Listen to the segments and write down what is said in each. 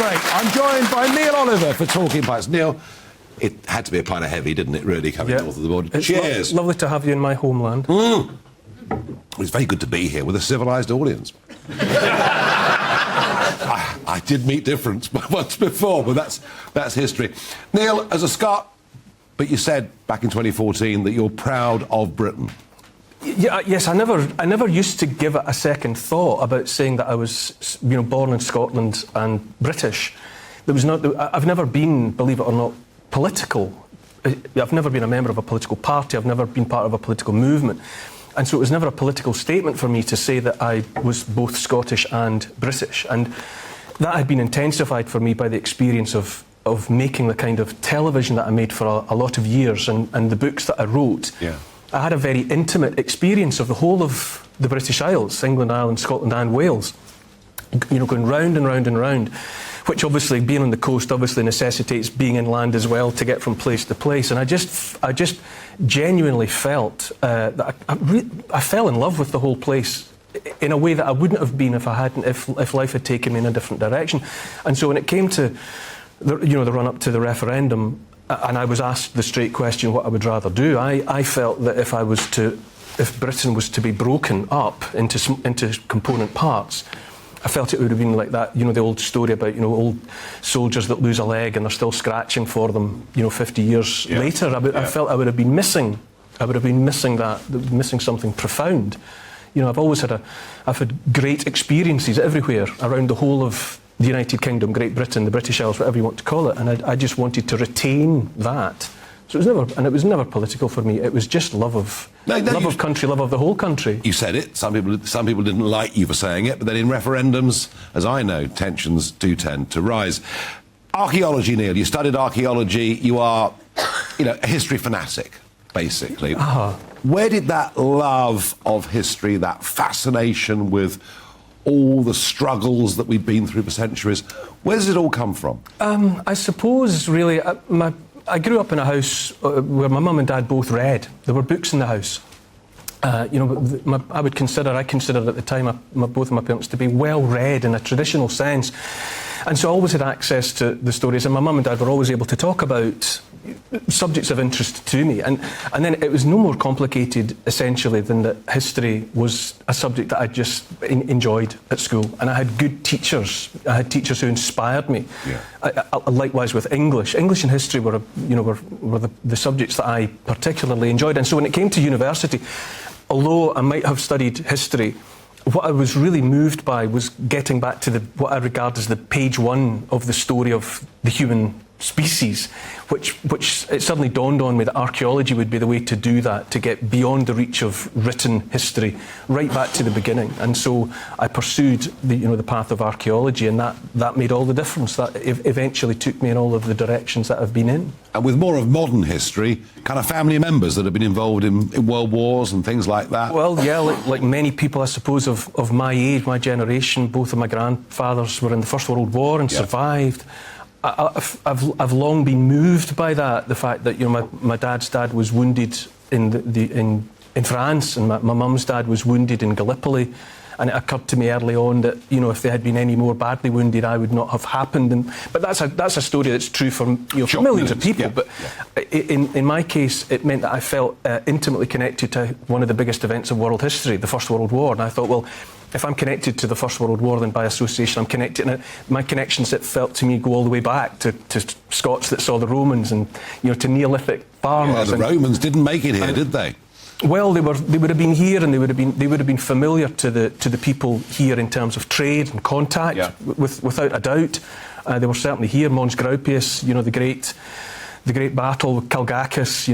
great. I'm joined by Neil Oliver for Talking Pints. Neil, it had to be a pint of heavy, didn't it, really, coming north of the border? It's Cheers. Lovely to have you in my homeland. It's very good to be here with a civilised audience. I did meet difference once before, but that's history. Neil, as a Scot, but you said back in 2014 that you're proud of Britain. Yeah, yes, I never used to give it a second thought about saying that I was, born in Scotland and British. I've never been, believe it or not, political. I've never been a member of a political party. I've never been part of a political movement. And so it was never a political statement for me to say that I was both Scottish and British. And that had been intensified for me by the experience of making the kind of television that I made for a lot of years and the books that I wrote. Yeah. I had a very intimate experience of the whole of the British Isles, England, Ireland, Scotland and Wales, going round and round and round, which obviously, being on the coast, obviously necessitates being inland as well to get from place to place. And I just genuinely felt that I fell in love with the whole place in a way that I wouldn't have been if life had taken me in a different direction. And so when it came to the run-up to the referendum, and I was asked the straight question what I would rather do, I felt that if Britain was to be broken up into component parts, I felt it would have been like that, the old story about, old soldiers that lose a leg and they're still scratching for them, 50 years later. I felt I would have been missing something profound. I've had great experiences everywhere around the whole of the United Kingdom, Great Britain, the British Isles, whatever you want to call it, and I just wanted to retain that. So it was never political for me. It was just love of country, love of the whole country. You said it. Some people didn't like you for saying it, but then in referendums, as I know, tensions do tend to rise. Archaeology, Neil. You studied archaeology. You are, a history fanatic, basically. Where did that love of history, that fascination with all the struggles that we've been through for centuries, where does it all come from? I suppose, really, I grew up in a house where my mum and dad both read. There were books in the house. I considered at the time both of my parents to be well read in a traditional sense. And so I always had access to the stories, and my mum and dad were always able to talk about subjects of interest to me. And then it was no more complicated, essentially, than that history was a subject that I just enjoyed at school. And I had good teachers. I had teachers who inspired me. Yeah. Likewise with English. English and history were the subjects that I particularly enjoyed. And so when it came to university, although I might have studied history, what I was really moved by was getting back to what I regard as the page one of the story of the human species, which it suddenly dawned on me that archaeology would be the way to do that, to get beyond the reach of written history, right back to the beginning. And so I pursued the path of archaeology, and that made all the difference. That eventually took me in all of the directions that I've been in. And with more of modern history, kind of family members that have been involved in world wars and things like that? Well, yeah, like many people, I suppose, of my age, my generation, both of my grandfathers were in the First World War and survived. I've long been moved by that, the fact that my dad's dad was wounded in France, and my mum's dad was wounded in Gallipoli, and it occurred to me early on that if they had been any more badly wounded, I would not have happened. But that's a story that's true for for millions of people. But in my case, it meant that I felt intimately connected to one of the biggest events of world history, the First World War, and I thought, well, if I'm connected to the First World War, then by association I'm connected. And my connections, it felt to me, go all the way back to Scots that saw the Romans and to Neolithic farmers. Yeah, the Romans didn't make it here, did they? Well, they would have been here, and they would have been familiar to the people here in terms of trade and contact, without a doubt. They were certainly here. Mons Graupius, the great battle with Calgacus,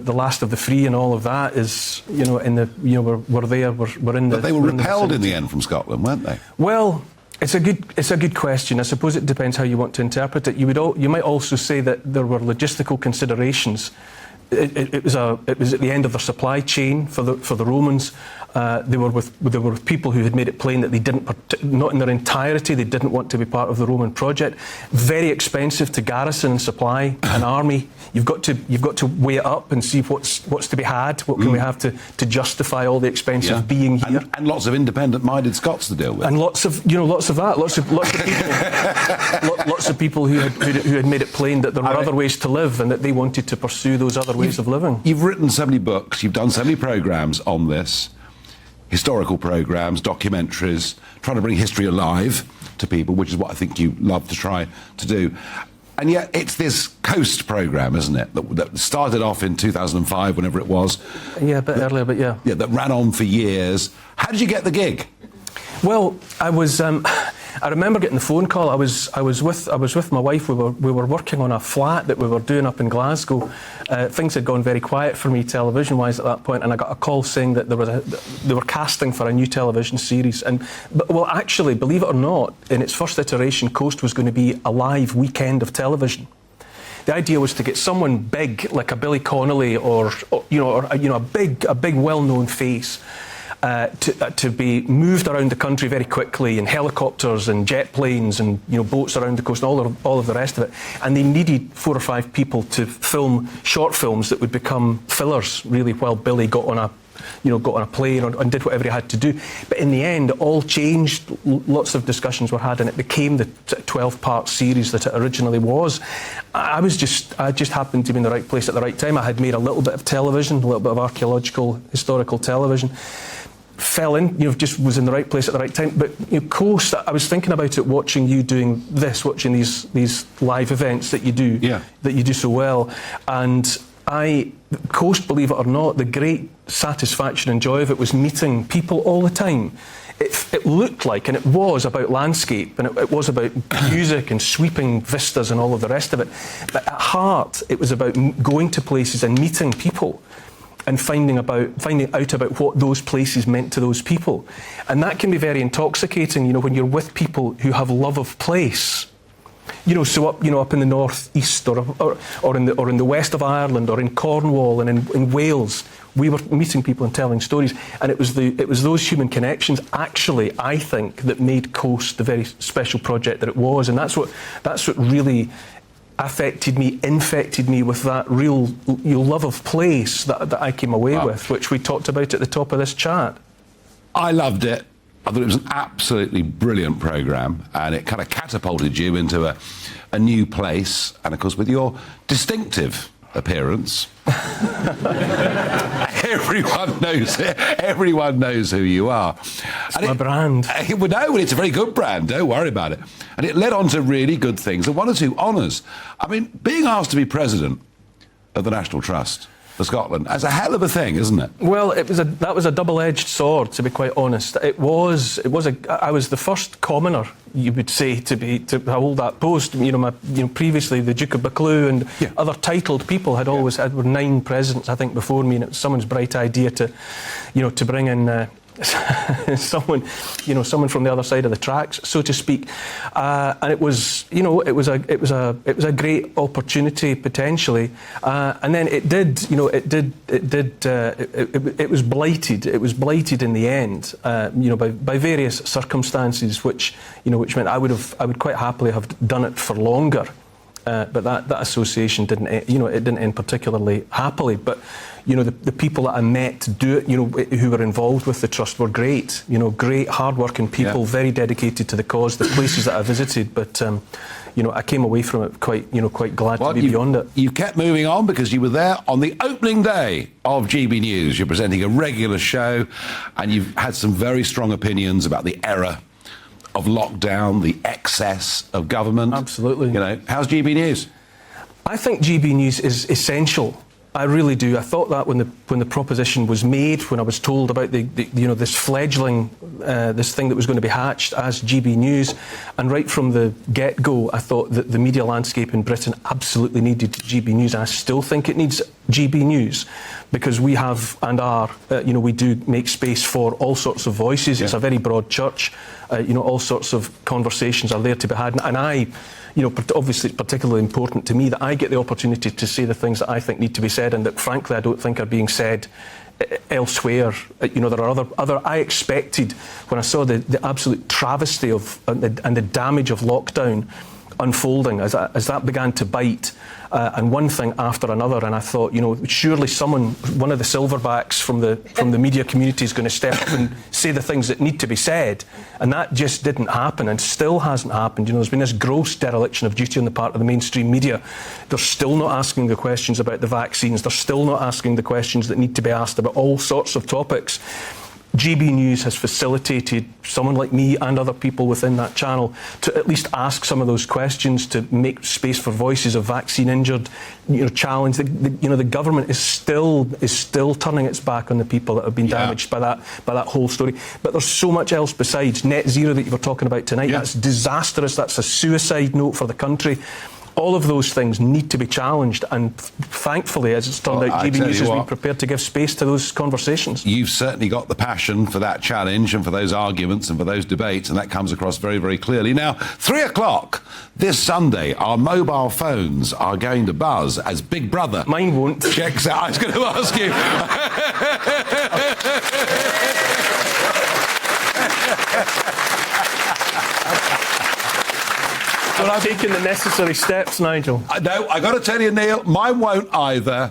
the last of the free, and all of that is, we're there. We're in the. But they were repelled in the end from Scotland, weren't they? Well, it's a good question. I suppose it depends how you want to interpret it. You might also say that there were logistical considerations. It was at the end of their supply chain for the Romans, They were with people who had made it plain that they didn't, not in their entirety, they didn't want to be part of the Roman project. Very expensive to garrison and supply an army. You've got to weigh it up and see what's to be had. What can we have to justify all the expense of being here? And lots of independent-minded Scots to deal with. And lots of people, lots of people who had made it plain that there were other ways to live and that they wanted to pursue those other ways of living. You've written so many books. You've done so many programmes on this. Historical programmes, documentaries, trying to bring history alive to people, which is what I think you love to try to do. And yet it's this Coast programme, isn't it, that started off in 2005, whenever it was. Yeah, a bit earlier, but yeah. Yeah, that ran on for years. How did you get the gig? Well, I was. I remember getting the phone call. I was with my wife. We were working on a flat that we were doing up in Glasgow. Things had gone very quiet for me television-wise at that point, and I got a call saying that they were casting for a new television series. Well, actually, believe it or not, in its first iteration, Coast was going to be a live weekend of television. The idea was to get someone big, like a Billy Connolly, or a big well-known face. To be moved around the country very quickly in helicopters and jet planes and boats around the coast and all of the rest of it, and they needed 4 or 5 people to film short films that would become fillers really while Billy got on a plane and did whatever he had to do. But in the end, it all changed. Lots of discussions were had, and it became the 12-part series that it originally was. I just happened to be in the right place at the right time. I had made a little bit of television, a little bit of archaeological, historical television. Fell in, just was in the right place at the right time. But Coast, I was thinking about it watching you doing this, watching these live events that you do, that you do so well. And Coast, believe it or not, the great satisfaction and joy of it was meeting people all the time. It looked like, and it was about landscape, and it was about music and sweeping vistas and all of the rest of it. But at heart, it was about going to places and meeting people and finding out about what those places meant to those people. And that can be very intoxicating, when you're with people who have love of place. So up in the northeast or in the west of Ireland or in Cornwall and in Wales, we were meeting people and telling stories. And it was those human connections, actually, I think, that made Coast the very special project that it was. And that's what really infected me with that real love of place that I came away with, which we talked about at the top of this chat. I loved it. I thought it was an absolutely brilliant programme, and it kind of catapulted you into a new place. And of course, with your distinctive appearance, everyone knows it. Everyone knows who you are. It's my brand. Well, no, it's a very good brand. Don't worry about it. And it led on to really good things and 1 or 2 honours. I mean, being asked to be president of the National Trust for Scotland, that's a hell of a thing, isn't it? Well, that was a double-edged sword, to be quite honest. I was the first commoner, you would say, to hold that post. Previously the Duke of Buccleuch and other titled people had always had 9 presidents, I think, before me, and it was someone's bright idea to bring in someone from the other side of the tracks, so to speak, and it was a great opportunity potentially, and then it was blighted. It was blighted in the end, by various circumstances, which meant I would quite happily have done it for longer. But that association didn't end particularly happily. But the people that I met to do it, who were involved with the trust were great. Great, hard-working people, very dedicated to the cause. The places that I visited, but I came away from it quite glad to be beyond it. You kept moving on because you were there on the opening day of GB News. You're presenting a regular show, and you've had some very strong opinions about the error of lockdown, the excess of government. Absolutely. How's GB News? I think GB News is essential. I really do. I thought that when the proposition was made, when I was told about this fledgling, this thing that was going to be hatched as GB News, and right from the get-go, I thought that the media landscape in Britain absolutely needed GB News, and I still think it needs GB News, because we have and are, we do make space for all sorts of voices. It's a very broad church. All sorts of conversations are there to be had, and I. Obviously it's particularly important to me that I get the opportunity to say the things that I think need to be said and that, frankly, I don't think are being said elsewhere. There are other. I expected, when I saw the absolute travesty of and the damage of lockdown unfolding as that began to bite, and one thing after another, and I thought, surely one of the silverbacks from the media community is going to step up and say the things that need to be said, and that just didn't happen, and still hasn't happened. There's been this gross dereliction of duty on the part of the mainstream media. They're still not asking the questions about the vaccines. They're still not asking the questions that need to be asked about all sorts of topics. GB News has facilitated someone like me and other people within that channel to at least ask some of those questions, to make space for voices of vaccine injured, challenge. The government is still turning its back on the people that have been damaged by that whole story. But there's so much else besides net zero that you were talking about tonight. That's disastrous. That's a suicide note for the country. All of those things need to be challenged, and thankfully, as it's turned out, GB News has been prepared to give space to those conversations. You've certainly got the passion for that challenge and for those arguments and for those debates, and that comes across very, very clearly. Now, 3 o'clock this Sunday, our mobile phones are going to buzz as Big Brother... Mine won't. ...checks out. I was going to ask you... Well, I've taken the necessary steps, Nigel. No, I got to tell you, Neil, mine won't either.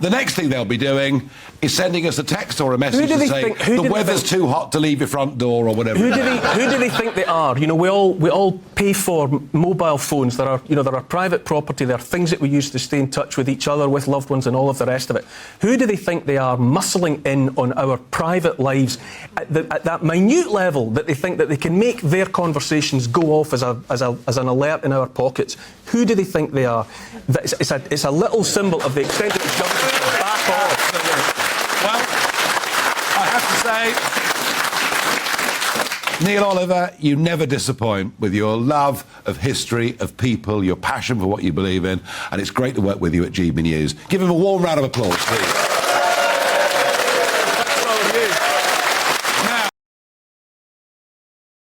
The next thing they'll be doing is sending us a text or a message to say the weather's too hot to leave your front door or whatever. Who do they think they are? We all pay for mobile phones. There are private property. There are things that we use to stay in touch with each other, with loved ones, and all of the rest of it. Who do they think they are, muscling in on our private lives at that minute level that they think that they can make their conversations go off as an alert in our pockets? Who do they think they are? It's a little symbol of the extent of the government. Back off. Well, I have to say, Neil Oliver, you never disappoint with your love of history, of people, your passion for what you believe in, and it's great to work with you at GB News. Give him a warm round of applause, please.